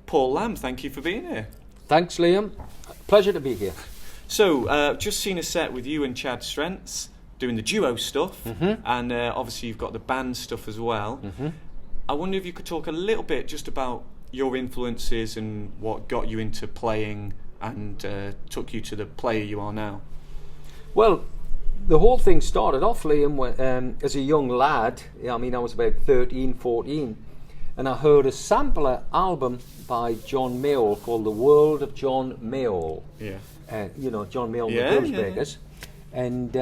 Paul Lamb, thank you for being here. Thanks, Liam. Pleasure to be here. So, just seen a set with you and Chad Strentz doing the duo stuff, and obviously you've got the band stuff as well. I wonder if you could talk a little bit just about your influences and what got you into playing and took you to the player you are now. Well, the whole thing started off, Liam, as a young lad. I mean, I was about 13, 14, and I heard a sampler album by John Mayall called The World of John Mayall. Yeah. You know, John Mayall, the Blues Breakers. And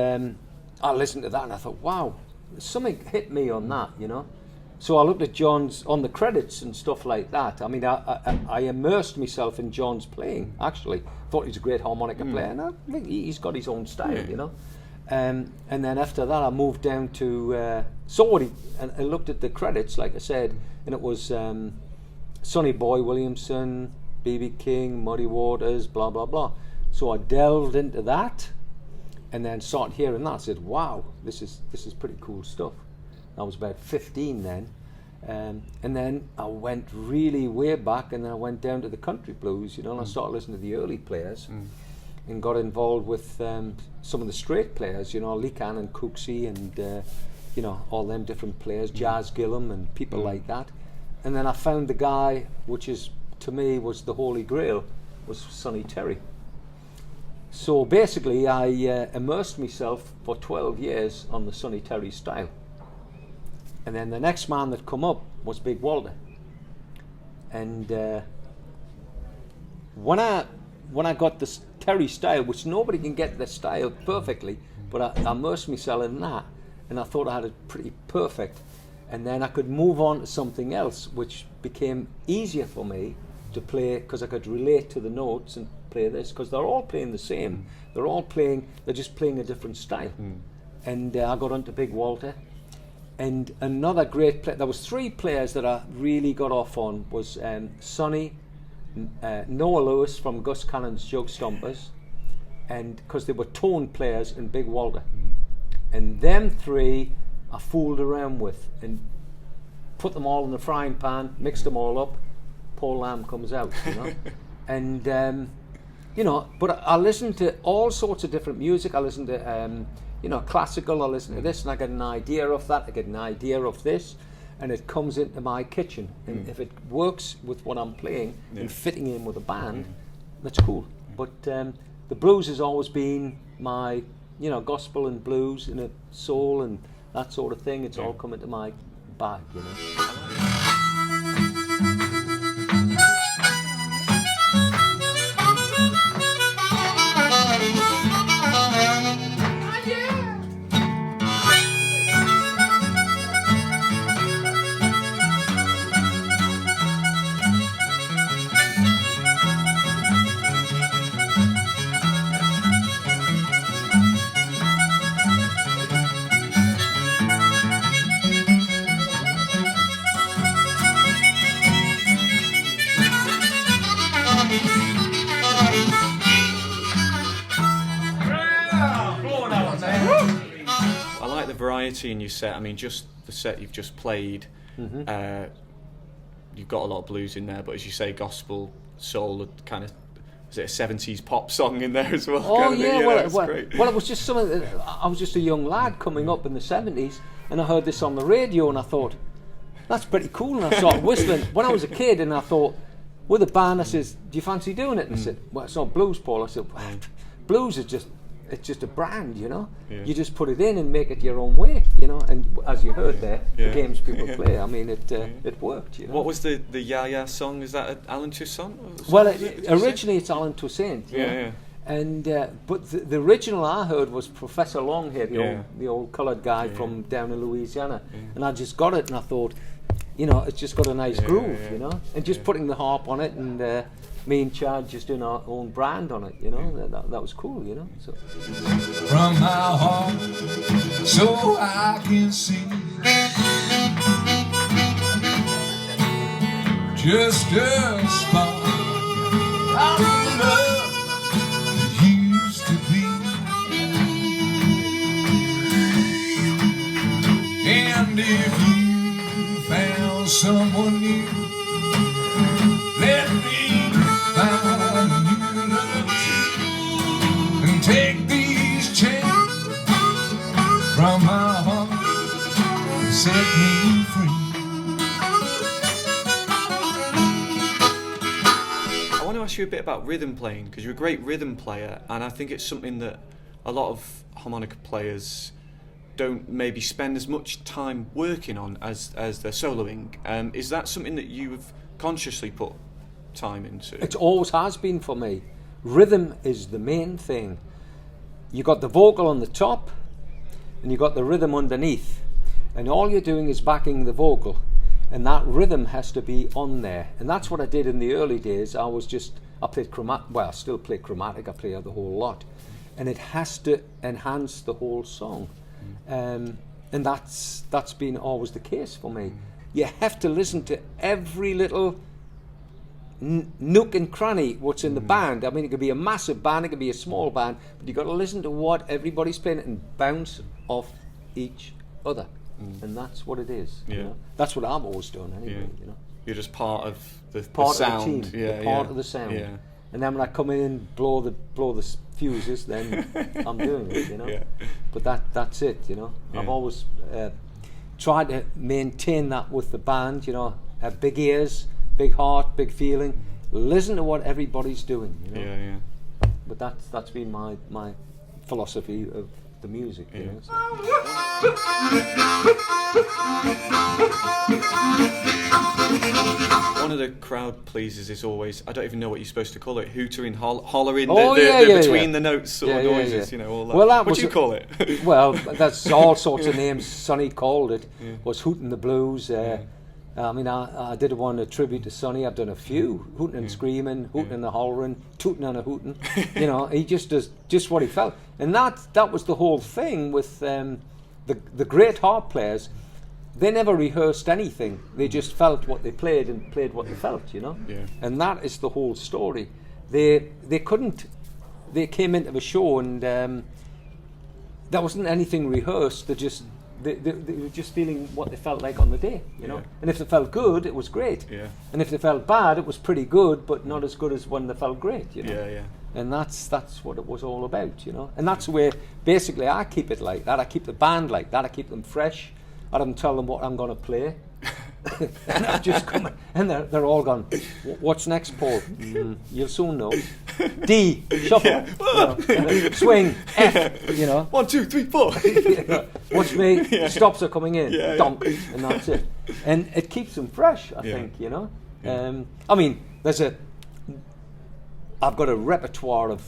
I listened to that and I thought, wow, something hit me on that, you know. So I looked at John's, on the credits and stuff like that. I mean, I immersed myself in John's playing, actually. Thought he was a great harmonica player, and I think he's got his own style, you know. And then after that, I moved down to saw what and I looked at the credits, like I said, and it was Sonny Boy Williamson, B.B. King, Muddy Waters, blah blah blah. So I delved into that, and then started hearing that. I said, "Wow, this is pretty cool stuff." I was about 15 then, and then I went really way back, and then I went down to the country blues, you know, and I started listening to the early players. And got involved with some of the straight players, you know, Lee Cannon and Cooksey and, you know, all them different players, Jazz Gillum and people like that. And then I found the guy, which is, to me, was the Holy Grail, was Sonny Terry. So basically, I immersed myself for 12 years on the Sonny Terry style. And then the next man that come up was Big Walter. And when I got this Terry style, which nobody can get the style perfectly, but I immersed myself in that, and I thought I had it pretty perfect. And then I could move on to something else, which became easier for me to play, because I could relate to the notes and play this, because they're all playing the same. They're just playing a different style. And I got onto Big Walter. And another great player, there was three players that I really got off on, was Sonny, Noah Lewis from Gus Cannon's Jug Stompers, and because they were tone players, and Big Walter. And them three I fooled around with and put them all in the frying pan, mixed them all up, Paul Lamb comes out, you know. And you know, but I listened to all sorts of different music. I listened to you know, classical, I listen to this and I get an idea of that, I get an idea of this, and it comes into my kitchen, and if it works with what I'm playing and fitting in with a band, that's cool. But the blues has always been my, you know, gospel and blues and soul and that sort of thing. It's all come into my bag, you know. In your set, I mean, just the set you've just played, you've got a lot of blues in there, but as you say, gospel, soul, kind of, is it a 70s pop song in there as well? Oh yeah, well, great. It was just something. I was just a young lad coming up in the 70s, and I heard this on the radio, and I thought, that's pretty cool, and I started whistling when I was a kid, and I thought, with a band, I says, do you fancy doing it? And I said, well, it's not blues, Paul. I said, blues is just, it's just a brand, you know. You just put it in and make it your own way, you know. And as you heard there, the games people play, I mean, it worked, you know. What was the Ya Ya song? Is that Alan Toussaint? Well, originally it's Alan Toussaint. Yeah. And but the original I heard was Professor Longhair, the old coloured guy from down in Louisiana. And I just got it, and I thought, you know, it's just got a nice groove, you know. And just putting the harp on it, and me and Chad just doing our own brand on it, you know. That was cool, you know. So. From my heart, so I can see just a spark of love used to be. And if you found someone new, let me find you love too, and take these chains from my heart and set me free. I want to ask you a bit about rhythm playing, because you're a great rhythm player, and I think it's something that a lot of harmonica players don't maybe spend as much time working on as they're soloing. Is that something that you've consciously put time into? It always has been for me. Rhythm is the main thing. You got the vocal on the top and you got the rhythm underneath, and all you're doing is backing the vocal, and that rhythm has to be on there. And that's what I did in the early days. I played chromatic, well, I still play chromatic, I play the whole lot, and it has to enhance the whole song. And that's been always the case for me. You have to listen to every little nook and cranny what's in the band. I mean, it could be a massive band, it could be a small band, but you've got to listen to what everybody's playing and bounce off each other. And that's what it is. Yeah. You know? That's what I've always done anyway. Yeah. You know? You're just part of the of sound. the team, Yeah, part of the sound. Yeah. And then when I come in and blow the fuses, then I'm doing it, you know. Yeah. But that's it, you know. Yeah. I've always tried to maintain that with the band, you know. Have big ears, big heart, big feeling. Listen to what everybody's doing, you know. Yeah, yeah. But that's been my philosophy of the music, you know. So. One of the crowd pleasers is always, I don't even know what you're supposed to call it, hootering, hollering, Oh, the between the notes sort of noises, yeah. you know, all that. Well, that what do you call it? Well, that's all sorts of names. Sonny called it, was hooting the blues. I mean, I did one, a tribute to Sonny. I've done a few, hooting and screaming, hooting and the hollering, tooting and a hooting. You know, he just does just what he felt. And that was the whole thing with the great harp players. They never rehearsed anything. They just felt what they played and played what they felt, you know. Yeah. And that is the whole story. They couldn't. They came into the show and there wasn't anything rehearsed. They were just feeling what they felt like on the day, you know. Yeah. And if they felt good, it was great. Yeah. And if they felt bad, it was pretty good, but not as good as when they felt great, you know. Yeah, yeah. And that's what it was all about, you know. And that's the way, basically, I keep it like that. I keep the band like that. I keep them fresh. I don't tell them what I'm going to play. And I just come in, and they're all gone, what's next, Paul? You'll soon know. D, shuffle, Yeah. you know, and then swing, F, you know. 1, 2, 3, 4. Watch me, stops are coming in, Yeah, donk, and that's it. And it keeps them fresh, I think, you know. Yeah. I mean, I've got a repertoire of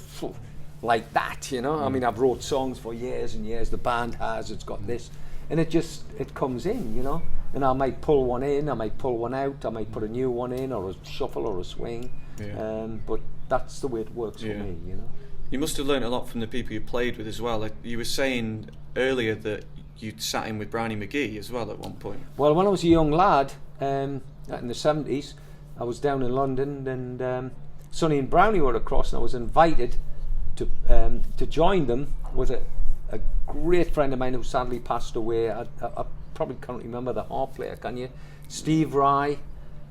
like that, you know. I mean, I've wrote songs for years and years. The band has, it's got this. And it comes in, you know. And I might pull one in, I might pull one out, I might put a new one in, or a shuffle or a swing. Yeah. But that's the way it works for me, you know. You must have learned a lot from the people you played with as well. Like you were saying earlier that you'd sat in with Brownie McGee as well at one point. Well, when I was a young lad, in the 70s, I was down in London, and Sonny and Brownie were across, and I was invited to join them with a great friend of mine who sadly passed away. I probably can't remember the harp player, can you? Steve Rye,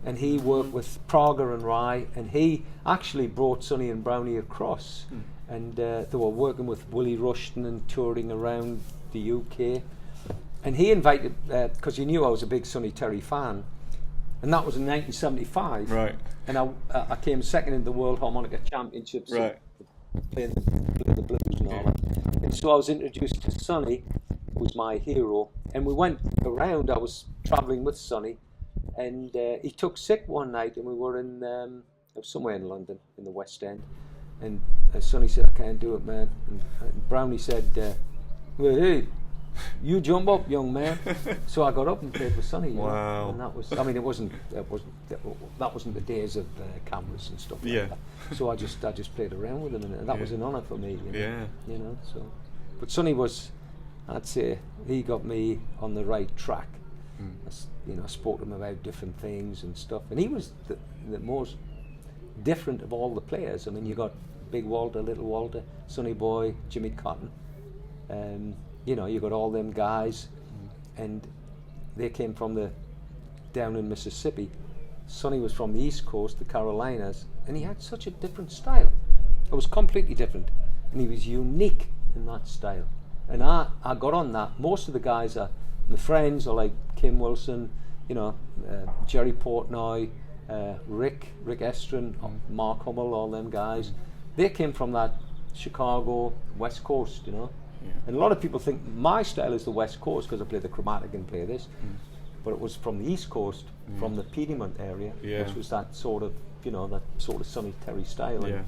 and he worked with Prager and Rye, and he actually brought Sonny and Brownie across, and they were working with Willie Rushton and touring around the UK, and he invited, because he knew I was a big Sonny Terry fan, and that was in 1975, Right. and I came second in the World Harmonica Championships, Right. playing the blues and all that. And so I was introduced to Sonny, who was my hero, and we went around. I was travelling with Sonny, and he took sick one night, and we were in somewhere in London, in the West End, and Sonny said, I can't do it, man, and Brownie said, well, hey, you jump up, young man. So I got up and played with Sonny. Wow. And that was, I mean, that wasn't the days of cameras and stuff like that. So I just played around with him, and that was an honour for me. You know? Yeah. You know, so. But Sonny was, I'd say, he got me on the right track. I spoke to him about different things and stuff, and he was the most different of all the players. I mean, you got Big Walter, Little Walter, Sonny Boy, Jimmy Cotton. You got all them guys, and they came from down in Mississippi. Sonny was from the East Coast, the Carolinas, and he had such a different style. It was completely different, and he was unique in that style. And I got on that. Most of the guys my friends are like Kim Wilson, Jerry Portnoy, Rick Estrin, Mark Hummel, all them guys. They came from that Chicago West Coast, Yeah. And a lot of people think my style is the West Coast because I play the chromatic and play this, but it was from the East Coast, from the Piedmont area, which was that sort of, that sort of Sonny Terry style, and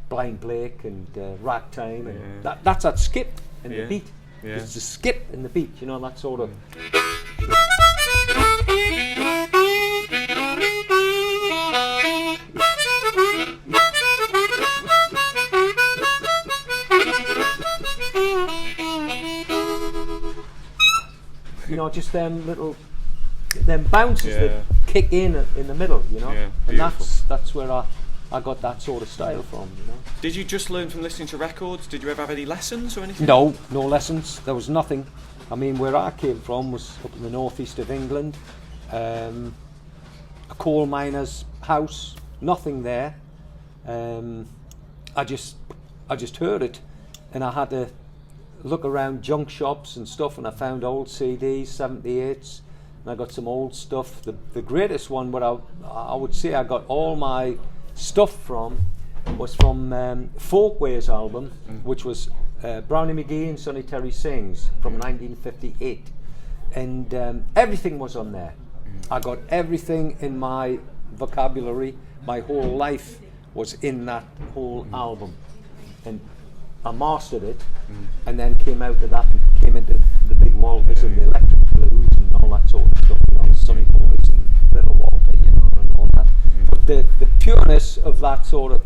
Blind Blake and Ragtime, and that's that skip and the beat. It's the skip and the beat, that sort of. Just them bounces that kick in the middle, and that's where I got that sort of style from, Did you just learn from listening to records? Did you ever have any lessons or anything? No lessons. There was nothing. I mean, where I came from was up in the northeast of England, a coal miner's house, nothing there. I just heard it, and I had to look around junk shops and stuff, and I found old CDs, 78s, and I got some old stuff. The greatest one, what I would say I got all my stuff from, was from Folkways album, which was Brownie McGee and Sonny Terry Sings from 1958, and everything was on there. I got everything in my vocabulary. My whole life was in that whole album, and I mastered it, and then came out of that and came into the Big Walters and the electric blues and all that sort of stuff, Sonny Boys and Little Walter, and all that. But the pureness of that sort of.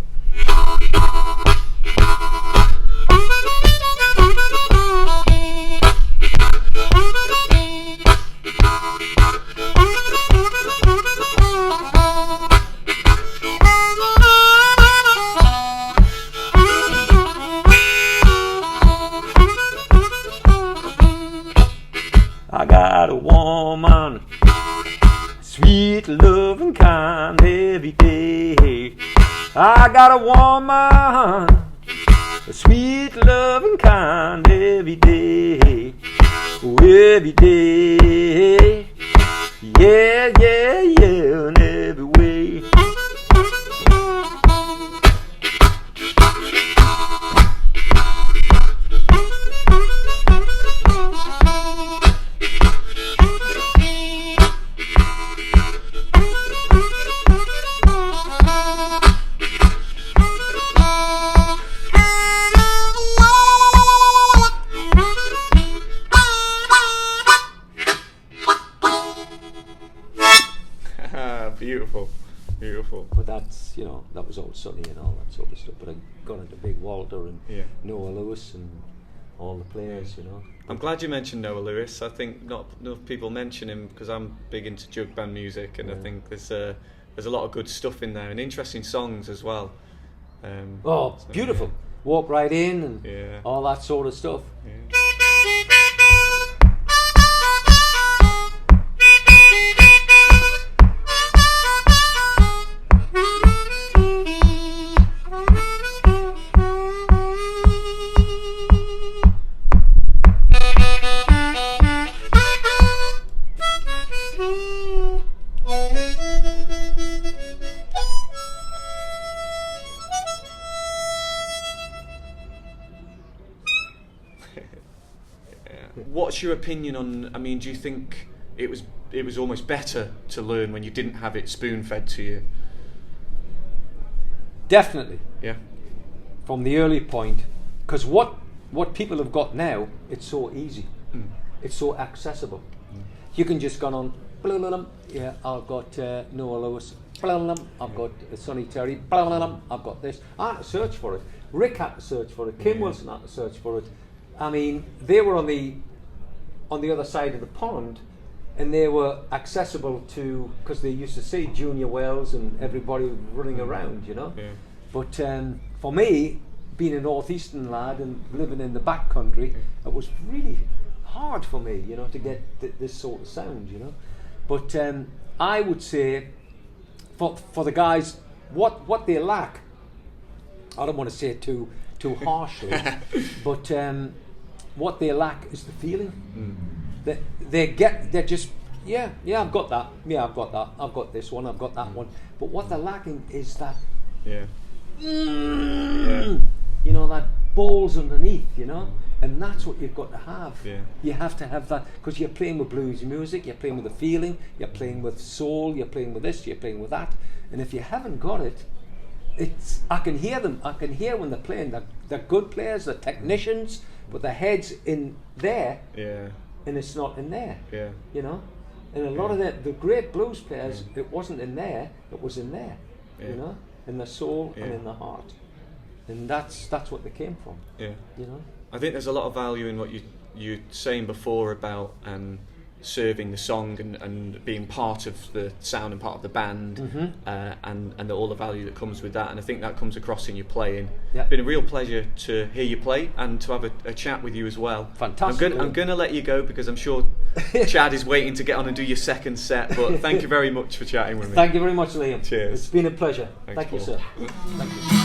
I got a woman, sweet loving kind every day. I got a woman, a sweet loving kind every day. Oh, every day. Yeah, yeah, yeah, in every way. Beautiful. But that's, that was all Sonny and all that sort of stuff. But I got into Big Walter and Noah Lewis and all the players, I'm glad you mentioned Noah Lewis. I think not enough people mention him because I'm big into jug band music, and I think there's a lot of good stuff in there and interesting songs as well. Beautiful. Walk Right In and all that sort of stuff. What's your opinion on? I mean, do you think it was almost better to learn when you didn't have it spoon-fed to you? Definitely. Yeah. From the early point, because what people have got now, it's so easy. It's so accessible. You can just go on. Yeah, I've got Noah Lewis. I've got Sonny Terry. I've got this. I had to search for it. Rick had to search for it. Kim Wilson had to search for it. I mean, they were on the other side of the pond, and they were accessible to, because they used to see Junior Wells and everybody running around, you know. Yeah. But for me, being a northeastern lad and living in the back country, it was really hard for me, you know, to get this sort of sound, you know. But I would say, for the guys, what they lack, I don't want to say it too harshly, but what they lack is the feeling. They're just I've got that, I've got this one, I've got that one. But what they're lacking is that, you know, that balls underneath, you know. And that's what you've got to have. Yeah. You have to have that, because you're playing with blues music, you're playing with the feeling, you're playing with soul, you're playing with this, you're playing with that. And if you haven't got it, I can hear them. I can hear when they're playing. They're good players, they're technicians, but their head's in there, and it's not in there. Yeah. You know, and a lot of the great blues players, it wasn't in there, it was in there. You know, in the soul and in the heart, and that's what they came from. Yeah. You know. I think there's a lot of value in what you're saying before about serving the song and being part of the sound and part of the band, and all the value that comes with that. And I think that comes across in your playing. It's been a real pleasure to hear you play and to have a chat with you as well. Fantastic. I'm going to let you go because I'm sure Chad is waiting to get on and do your second set. But thank you very much for chatting with me. Thank you very much, Liam. Cheers. It's been a pleasure. Thanks, Thank you, Paul. sir. Thank you.